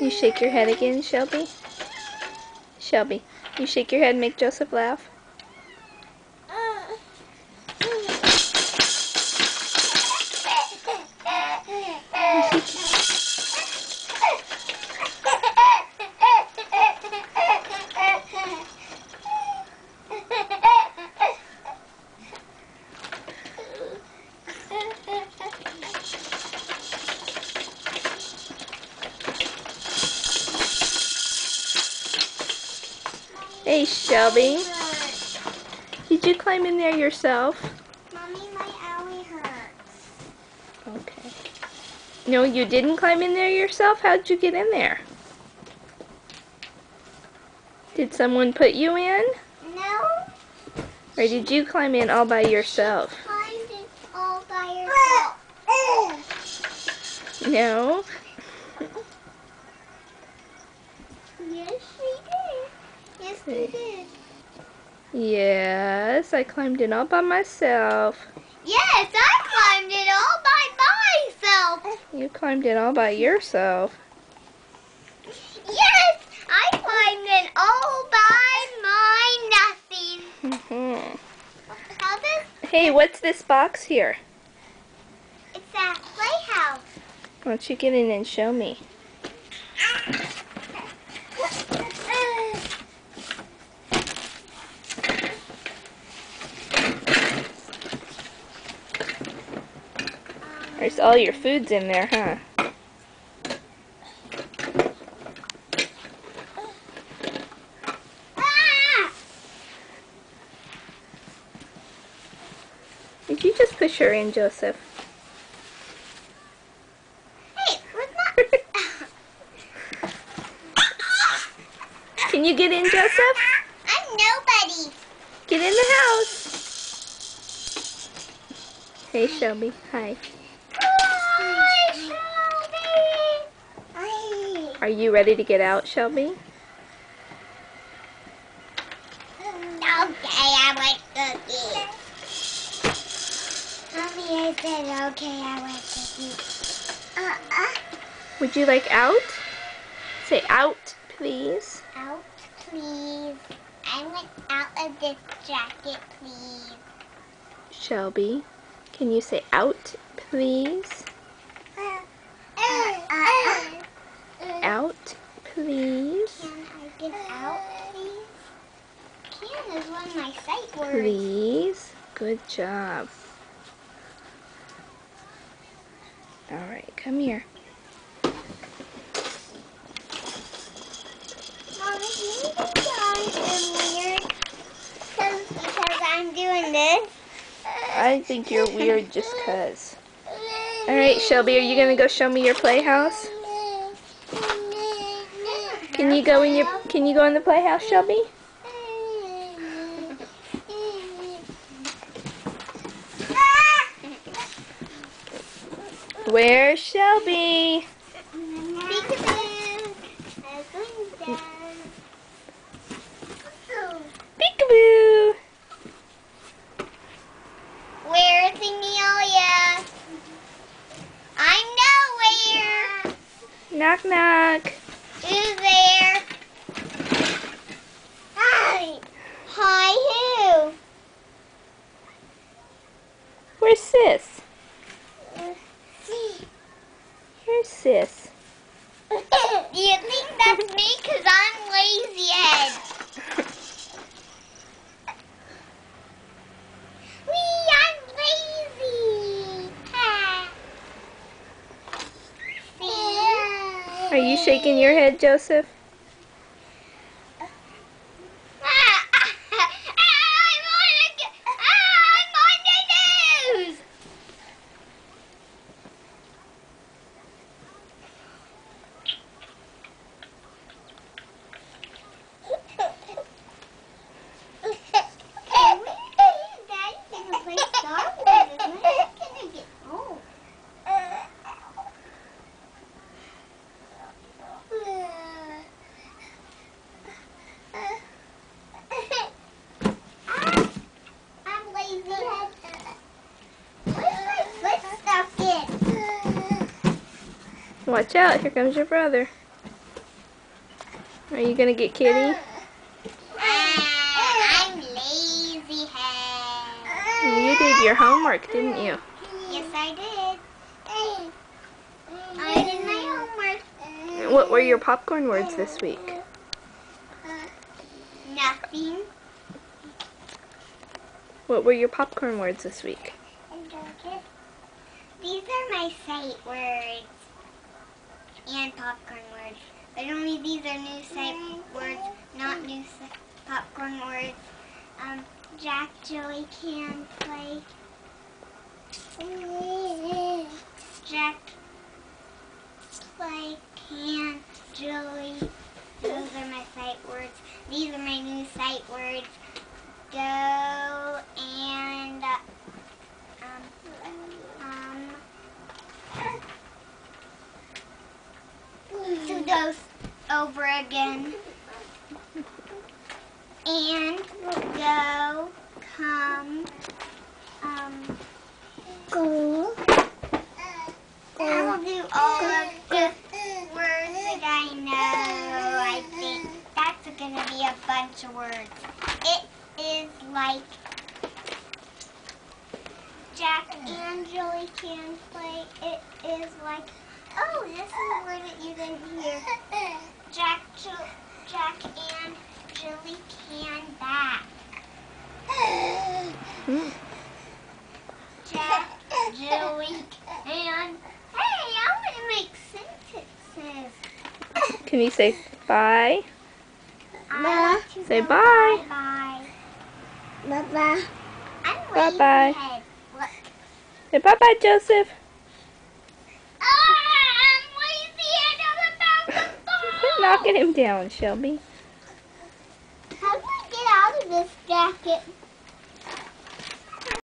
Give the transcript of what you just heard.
You shake your head again, Shelby? Shelby, you shake your head and make Joseph laugh? Hey, Shelby. Did you climb in there yourself? Mommy, my owie hurts. Okay. No, you didn't climb in there yourself? How'd you get in there? Did someone put you in? No. Or did you climb in all by yourself? She climbed in all by herself. No? Yes, she did. Yes, we did. Yes, I climbed in all by myself. Yes, I climbed it all by myself. You climbed in all by yourself. Yes, I climbed it all by my nothing. How does... Hey, what's this box here? It's that playhouse. Why don't you get in and show me? There's all your foods in there, huh? Did you just push her in, Joseph? Hey, what's that? Can you get in, Joseph? I'm nobody. Get in the house. Hey, Shelby. Hi. Hi, Shelby. Are you ready to get out, Shelby? Okay, I want cookies. Mommy, I said okay, I want cookies. Would you like out? Say out, please. Out, please. I want out of this jacket, please. Shelby, can you say out, please? Out, please. Can I get out, please? Can is one of my sight words. Please. Good job. Alright, come here. Mommy, do you think I'm weird? Because I'm doing this? I think you're weird just 'cause. Alright, Shelby, are you gonna go show me your playhouse? Can you go in the playhouse, Shelby? Where's Shelby? Peekaboo! Where's Amelia? I'm nowhere. Knock knock. Who's there? Hi. Hi, who? Where's Sis? Where's Sis? Do you think that's me? Because I'm lazy head. I'm lazy. Are you shaking your head, Joseph? I'm on the news. Watch out, here comes your brother. Are you gonna get Kitty? I'm lazy head. You did your homework, didn't you? Yes, I did. I did my homework. What were your popcorn words this week? Nothing. What were your popcorn words this week? These are my sight words and popcorn words. But only these are new sight words, not new popcorn words. Jack, Joey can play. Jack, play, can, Joey. Those are my sight words. These are my new sight words. Go and do those over again. And go, come, go. I will do all of the words that I know. I think that's going to be a bunch of words. It is like Jack and Joey can play. It is like, oh, this is a word that you didn't hear. Jack and Joey can back. Jack, Joey, and hey, I want to make sentences. Can you say bye? I want to Say go bye. Bye. Bye-bye. I'm lazy Bye-bye. head. Look. Say bye-bye, Joseph. I'm lazy head. I'm about to fall. Quit knocking him down, Shelby. How do I get out of this jacket?